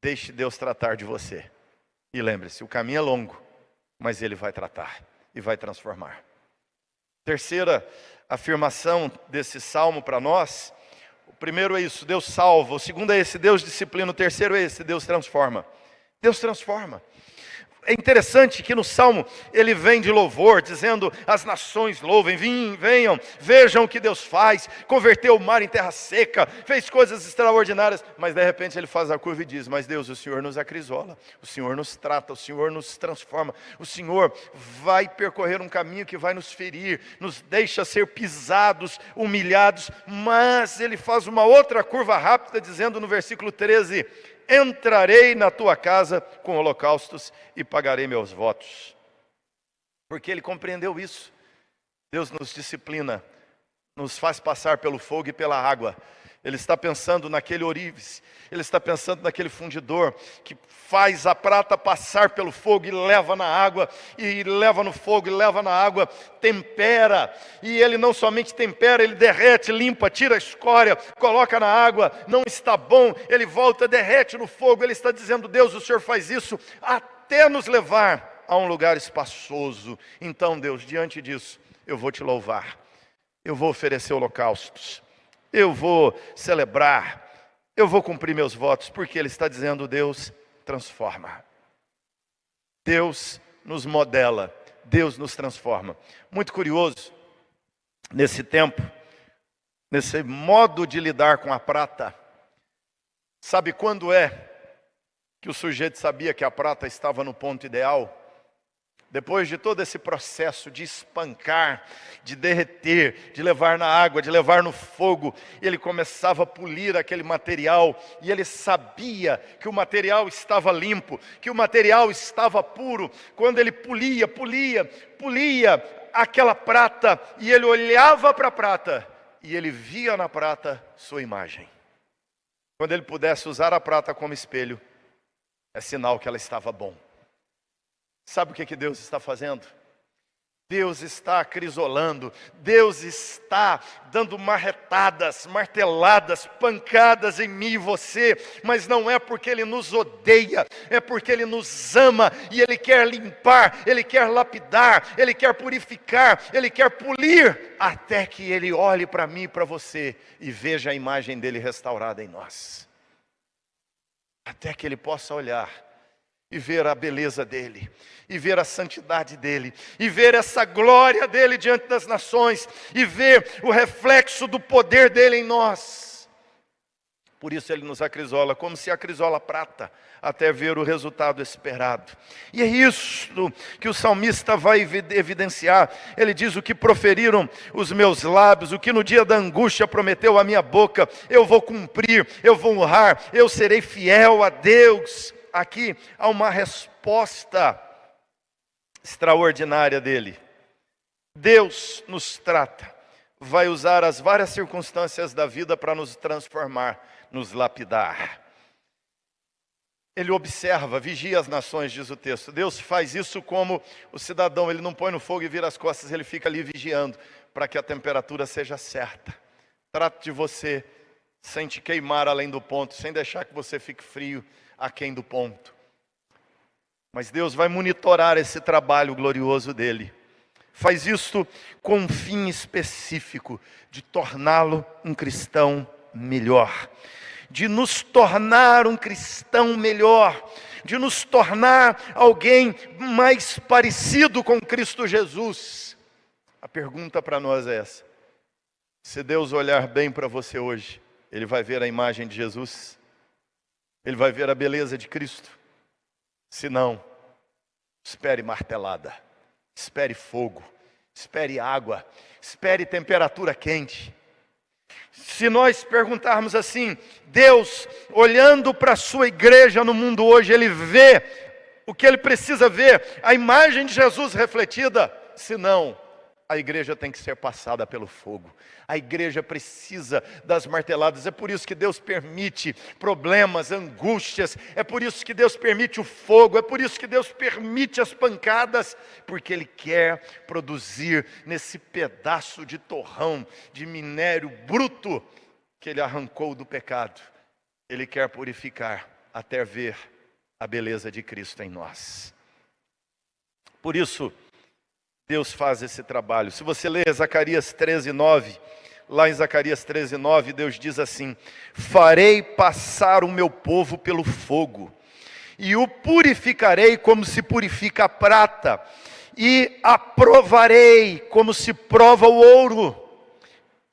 deixe Deus tratar de você. E lembre-se, o caminho é longo, mas Ele vai tratar e vai transformar. Terceira afirmação desse salmo para nós, o primeiro é isso, Deus salva. O segundo é esse, Deus disciplina. O terceiro é esse, Deus transforma. Deus transforma. É interessante que no Salmo ele vem de louvor, dizendo, as nações louvem, venham, vejam o que Deus faz, converteu o mar em terra seca, fez coisas extraordinárias, mas de repente ele faz a curva e diz, mas Deus, o Senhor nos acrisola, o Senhor nos trata, o Senhor nos transforma, o Senhor vai percorrer um caminho que vai nos ferir, nos deixa ser pisados, humilhados, mas ele faz uma outra curva rápida, dizendo no versículo 13, entrarei na tua casa com holocaustos e pagarei meus votos. Porque ele compreendeu isso. Deus nos disciplina, nos faz passar pelo fogo e pela água. Ele está pensando naquele ourives, ele está pensando naquele fundidor que faz a prata passar pelo fogo e leva na água, e leva no fogo e leva na água, tempera. E ele não somente tempera, ele derrete, limpa, tira a escória, coloca na água, não está bom, ele volta, derrete no fogo. Ele está dizendo: Deus, o Senhor faz isso até nos levar a um lugar espaçoso. Então, Deus, diante disso, eu vou te louvar, eu vou oferecer holocaustos, eu vou celebrar, eu vou cumprir meus votos, porque Ele está dizendo: Deus transforma, Deus nos modela, Deus nos transforma. Muito curioso, nesse tempo, nesse modo de lidar com a prata, sabe quando é que o sujeito sabia que a prata estava no ponto ideal? Depois de todo esse processo de espancar, de derreter, de levar na água, de levar no fogo, ele começava a polir aquele material, e ele sabia que o material estava limpo, que o material estava puro. Quando ele polia aquela prata, e ele olhava para a prata, e ele via na prata sua imagem. Quando ele pudesse usar a prata como espelho, é sinal que ela estava bom. Sabe o que Deus está fazendo? Deus está acrisolando, Deus está dando marretadas, marteladas, pancadas em mim e você, mas não é porque Ele nos odeia, é porque Ele nos ama, e Ele quer limpar, Ele quer lapidar, Ele quer purificar, Ele quer polir, até que Ele olhe para mim e para você, e veja a imagem dEle restaurada em nós. Até que Ele possa olhar e ver a beleza dEle, e ver a santidade dEle, e ver essa glória dEle diante das nações, e ver o reflexo do poder dEle em nós. Por isso Ele nos acrisola, como se acrisola a prata, até ver o resultado esperado. E é isso que o salmista vai evidenciar. Ele diz: o que proferiram os meus lábios, o que no dia da angústia prometeu a minha boca, eu vou cumprir, eu vou honrar, eu serei fiel a Deus. Aqui há uma resposta extraordinária dele. Deus nos trata, vai usar as várias circunstâncias da vida para nos transformar, nos lapidar. Ele observa, vigia as nações, diz o texto. Deus faz isso como o cidadão, ele não põe no fogo e vira as costas, ele fica ali vigiando, para que a temperatura seja certa. Trata de você sem te queimar além do ponto, sem deixar que você fique frio aquém do ponto. Mas Deus vai monitorar esse trabalho glorioso dele. Faz isso com um fim específico, de torná-lo um cristão melhor, de nos tornar um cristão melhor, de nos tornar alguém mais parecido com Cristo Jesus. A pergunta para nós é essa: se Deus olhar bem para você hoje, Ele vai ver a imagem de Jesus? Ele vai ver a beleza de Cristo? Se não, espere martelada, espere fogo, espere água, espere temperatura quente. Se nós perguntarmos assim: Deus, olhando para a sua igreja no mundo hoje, Ele vê o que Ele precisa ver, a imagem de Jesus refletida? Se não, a igreja tem que ser passada pelo fogo. A igreja precisa das marteladas. É por isso que Deus permite problemas, angústias. É por isso que Deus permite o fogo. É por isso que Deus permite as pancadas. Porque Ele quer produzir nesse pedaço de torrão, de minério bruto que Ele arrancou do pecado. Ele quer purificar até ver a beleza de Cristo em nós. Por isso, Deus faz esse trabalho. Se você ler Zacarias 13:9, lá em Zacarias 13:9, Deus diz assim: farei passar o meu povo pelo fogo, e o purificarei como se purifica a prata, e aprovarei como se prova o ouro.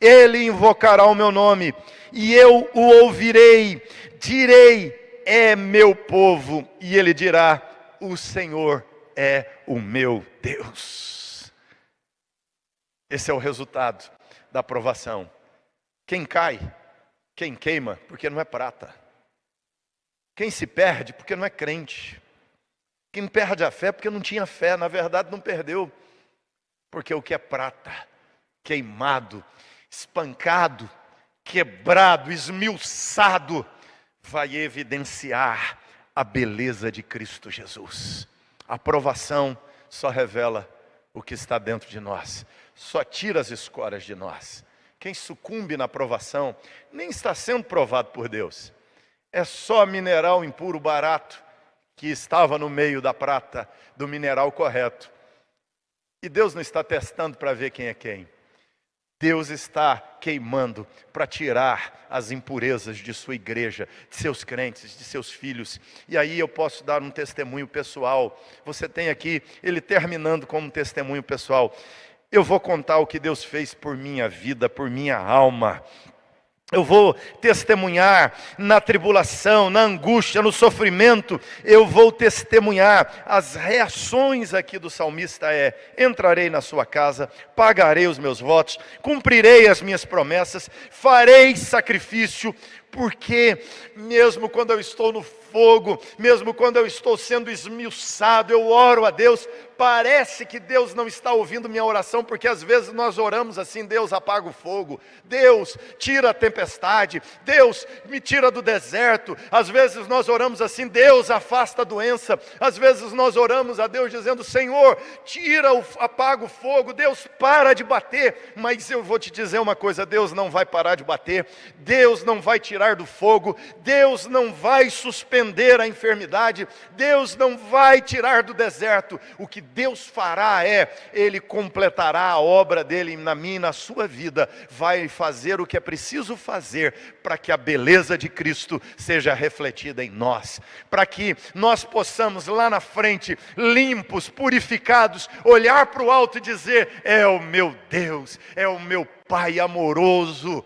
Ele invocará o meu nome, e eu o ouvirei. Direi: é meu povo, e ele dirá: o Senhor é o meu Deus. Esse é o resultado da provação. Quem cai, quem queima, porque não é prata. Quem se perde, porque não é crente. Quem perde a fé, porque não tinha fé. Na verdade, não perdeu. Porque o que é prata, queimado, espancado, quebrado, esmiuçado, vai evidenciar a beleza de Cristo Jesus. A provação só revela o que está dentro de nós, só tira as escórias de nós. Quem sucumbe na provação nem está sendo provado por Deus. É só mineral impuro barato que estava no meio da prata, do mineral correto. E Deus não está testando para ver quem é quem. Deus está queimando para tirar as impurezas de sua igreja, de seus crentes, de seus filhos. E aí eu posso dar um testemunho pessoal. Você tem aqui, ele terminando como um testemunho pessoal. Eu vou contar o que Deus fez por minha vida, por minha alma. Eu vou testemunhar na tribulação, na angústia, no sofrimento. Eu vou testemunhar. As reações aqui do salmista entrarei na sua casa, pagarei os meus votos, cumprirei as minhas promessas, farei sacrifício, porque mesmo quando eu estou no fogo, mesmo quando eu estou sendo esmiuçado, eu oro a Deus. Parece que Deus não está ouvindo minha oração, porque às vezes nós oramos assim: Deus, apaga o fogo, Deus, tira a tempestade, Deus, me tira do deserto. Às vezes nós oramos assim: Deus, afasta a doença. Às vezes nós oramos a Deus dizendo: Senhor, apaga o fogo, Deus, para de bater. Mas eu vou te dizer uma coisa: Deus não vai parar de bater, Deus não vai tirar do fogo, Deus não vai suspender a enfermidade, Deus não vai tirar do deserto. O que Deus fará Ele completará a obra dele na minha e na sua vida, vai fazer o que é preciso fazer para que a beleza de Cristo seja refletida em nós, para que nós possamos lá na frente, limpos, purificados, olhar para o alto e dizer: é o meu Deus, é o meu Pai amoroso.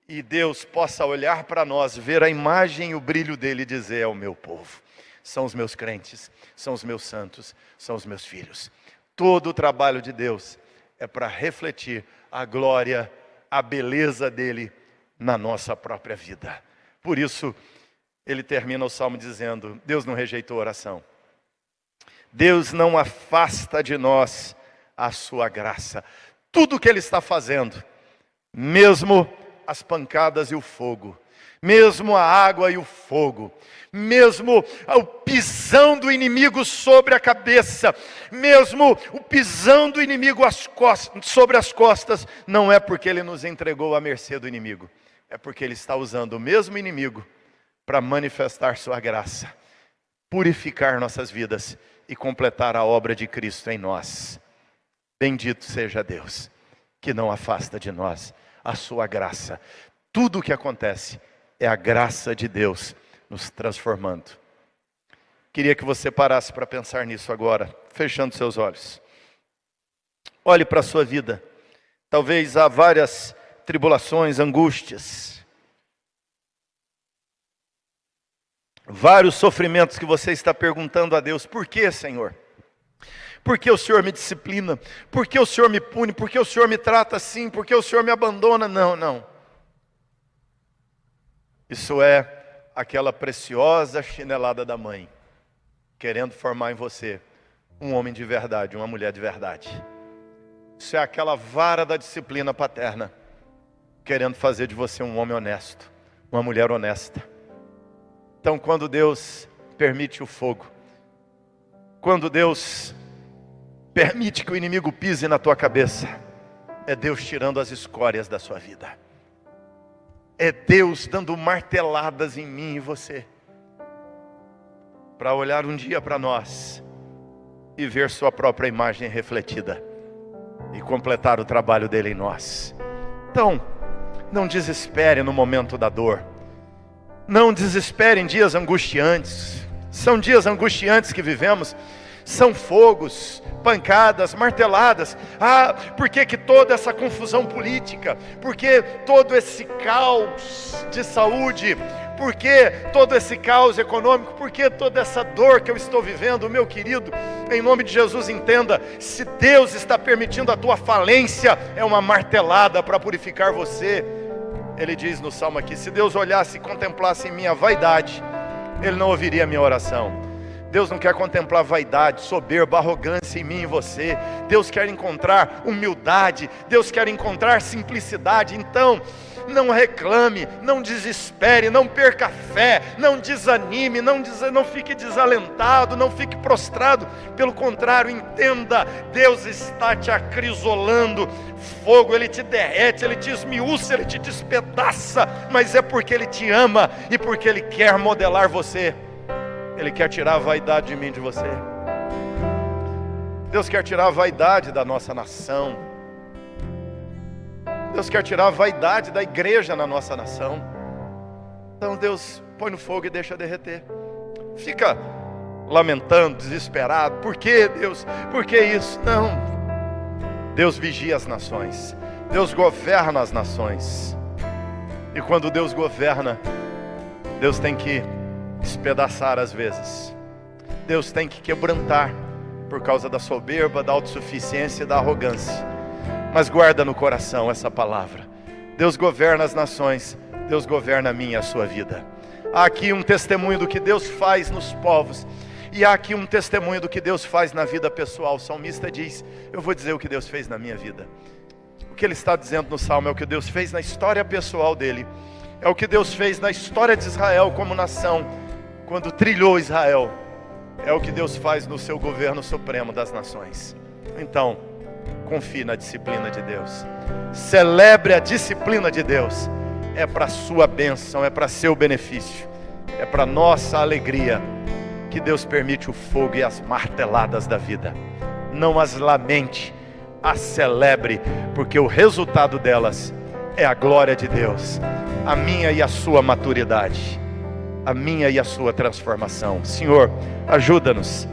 E Deus possa olhar para nós, ver a imagem e o brilho dele e dizer: é o meu povo, são os meus crentes, são os meus santos, são os meus filhos. Todo o trabalho de Deus é para refletir a glória, a beleza dele na nossa própria vida. Por isso, ele termina o salmo dizendo: Deus não rejeitou a oração. Deus não afasta de nós a sua graça. Tudo o que ele está fazendo, mesmo as pancadas e o fogo, mesmo a água e o fogo, mesmo o pisão do inimigo sobre a cabeça, mesmo o pisão do inimigo sobre as costas, não é porque ele nos entregou à mercê do inimigo, é porque ele está usando o mesmo inimigo para manifestar sua graça, purificar nossas vidas e completar a obra de Cristo em nós. Bendito seja Deus, que não afasta de nós a sua graça. Tudo o que acontece é a graça de Deus nos transformando. Queria que você parasse para pensar nisso agora, fechando seus olhos. Olhe para a sua vida. Talvez há várias tribulações, angústias, vários sofrimentos que você está perguntando a Deus: por que, Senhor? Por que o Senhor me disciplina? Por que o Senhor me pune? Por que o Senhor me trata assim? Por que o Senhor me abandona? Não. Isso é aquela preciosa chinelada da mãe, querendo formar em você um homem de verdade, uma mulher de verdade. Isso é aquela vara da disciplina paterna, querendo fazer de você um homem honesto, uma mulher honesta. Então, quando Deus permite o fogo, quando Deus permite que o inimigo pise na tua cabeça, é Deus tirando as escórias da sua vida. É Deus dando marteladas em mim e você, para olhar um dia para nós e ver sua própria imagem refletida e completar o trabalho dele em nós. Então, não desespere no momento da dor. Não desespere em dias angustiantes. São dias angustiantes que vivemos. São fogos, pancadas, marteladas. Por que toda essa confusão política? Por que todo esse caos de saúde? Por que todo esse caos econômico? Por que toda essa dor que eu estou vivendo? Meu querido, em nome de Jesus, entenda: se Deus está permitindo a tua falência, é uma martelada para purificar você. Ele diz no salmo aqui: se Deus olhasse e contemplasse em minha vaidade, Ele não ouviria a minha oração. Deus não quer contemplar vaidade, soberba, arrogância em mim e em você. Deus quer encontrar humildade, Deus quer encontrar simplicidade. Então, não reclame, não desespere, não perca a fé, não desanime, não fique desalentado, não fique prostrado. Pelo contrário, entenda, Deus está te acrisolando. Fogo, Ele te derrete, Ele te esmiuça, Ele te despedaça, mas é porque Ele te ama e porque Ele quer modelar você. Ele quer tirar a vaidade de mim, de você. Deus quer tirar a vaidade da nossa nação. Deus quer tirar a vaidade da igreja na nossa nação. Então Deus põe no fogo e deixa derreter. Fica lamentando, desesperado. Por que, Deus? Por que isso? Não. Deus vigia as nações. Deus governa as nações. E quando Deus governa, Deus tem que despedaçar às vezes. Deus tem que quebrantar por causa da soberba, da autossuficiência e da arrogância. Mas guarda no coração essa palavra. Deus governa as nações, Deus governa a minha e a sua vida. Há aqui um testemunho do que Deus faz nos povos, e há aqui um testemunho do que Deus faz na vida pessoal. O salmista diz: eu vou dizer o que Deus fez na minha vida. O que ele está dizendo no salmo é o que Deus fez na história pessoal dele. É o que Deus fez na história de Israel como nação, quando trilhou Israel. É o que Deus faz no seu governo supremo das nações. Então, confie na disciplina de Deus. Celebre a disciplina de Deus. É para a sua bênção, é para seu benefício, é para nossa alegria que Deus permite o fogo e as marteladas da vida. Não as lamente, as celebre, porque o resultado delas é a glória de Deus, a minha e a sua maturidade, a minha e a sua transformação. Senhor, ajuda-nos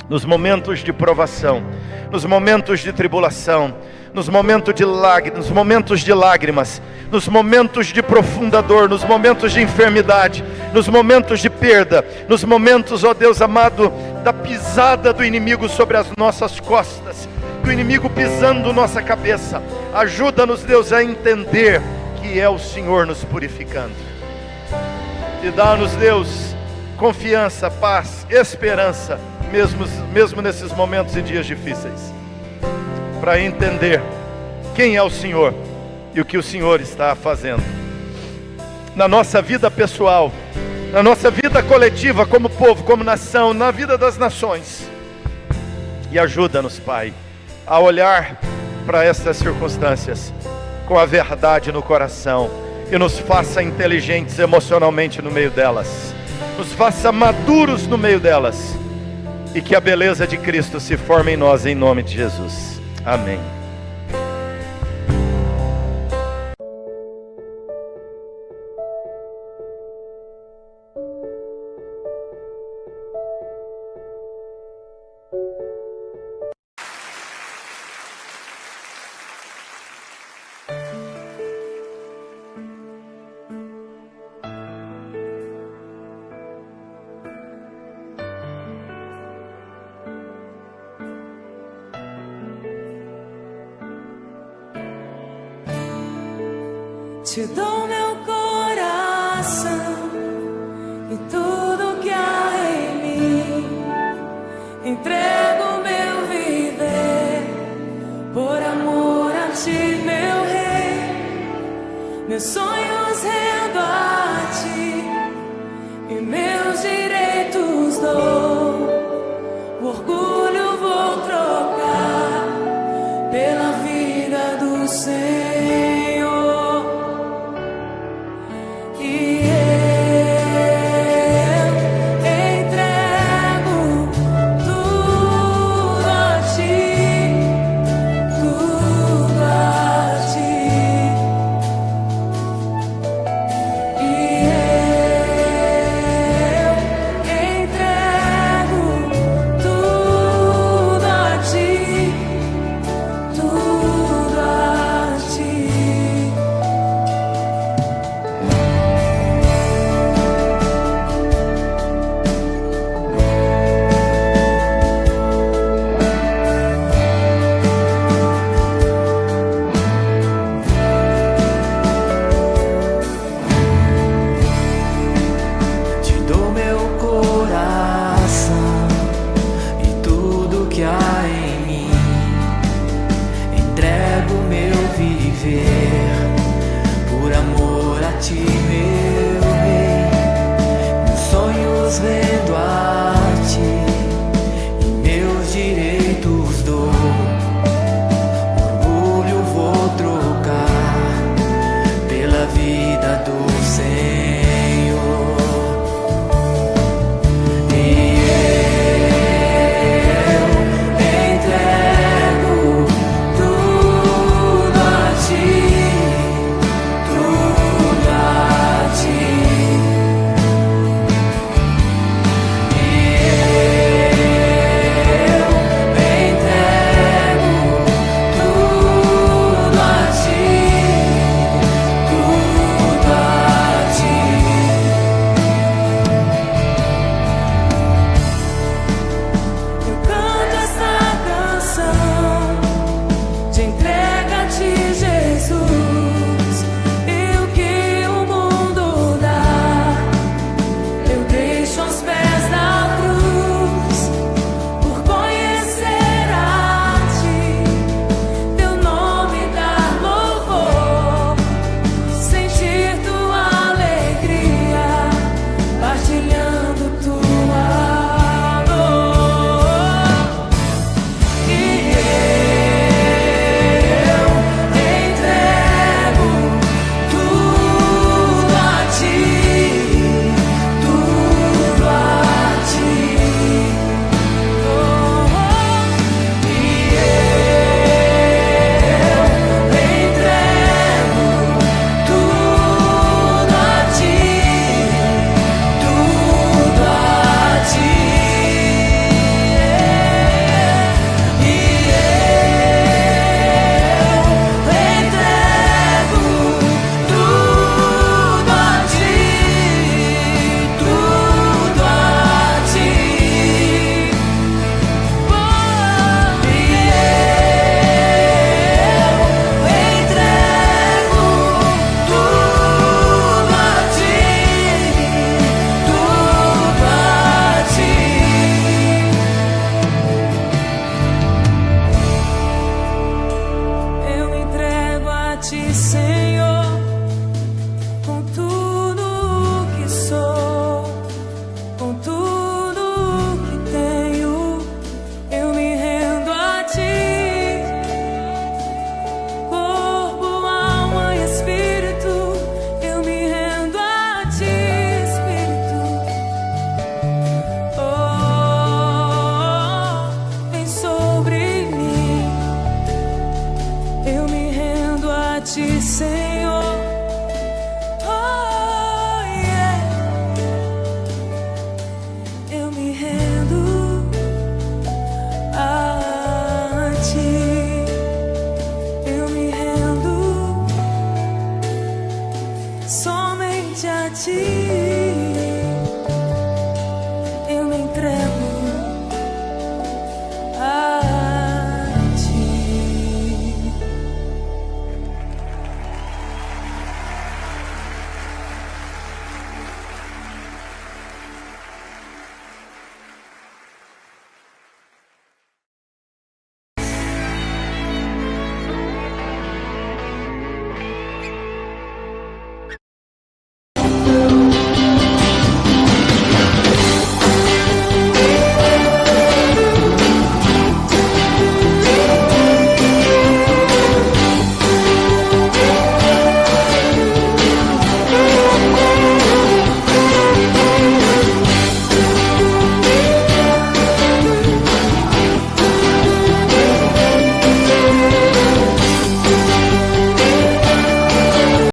nos momentos de provação, nos momentos de tribulação, nos momentos de lágrimas, nos momentos de profunda dor, nos momentos de enfermidade, nos momentos de perda, nos momentos, ó Deus amado, da pisada do inimigo sobre as nossas costas, do inimigo pisando nossa cabeça. Ajuda-nos, Deus, a entender que é o Senhor nos purificando. E dá-nos, Deus, confiança, paz, esperança, mesmo nesses momentos e dias difíceis, para entender quem é o Senhor e o que o Senhor está fazendo na nossa vida pessoal, na nossa vida coletiva, como povo, como nação, na vida das nações. E ajuda-nos, Pai, a olhar para essas circunstâncias com a verdade no coração, e nos faça inteligentes emocionalmente no meio delas, nos faça maduros no meio delas, e que a beleza de Cristo se forme em nós, em nome de Jesus. Amém. Te dou meu coração e tudo que há em mim. Entrego meu viver por amor a ti, meu rei. Meus sonhos rendo a ti e meus direitos dou. O orgulho vou trocar pela vida do Senhor. rendo a ti e meus direitos dou. Orgulho vou trocar pela vida do Senhor. E eu entrego tudo a ti, tudo a ti. E eu entrego tudo a ti, tudo a ti. Eu canto essa canção de entrega a ti, Jesus. E o que o mundo dá, eu deixo aos pés da cruz, por conhecer a ti, teu nome dar louvor, sentir tua alegria, partilhando tua dor. E eu entrego tudo a ti, tudo a ti. Oh, e eu entrego tudo a ti, tudo a ti. E eu entrego tudo a ti, tudo a ti. Oh, e eu entrego tudo a ti, tudo a ti. Eu entrego a ti, Senhor, com tudo que sou, com tudo que tenho. Eu me rendo a ti, corpo, alma e espírito. Eu me rendo a ti, Espírito. Oh, vem sobre mim. Eu me rendo a ti, Senhor. Oh, yeah. Eu me rendo.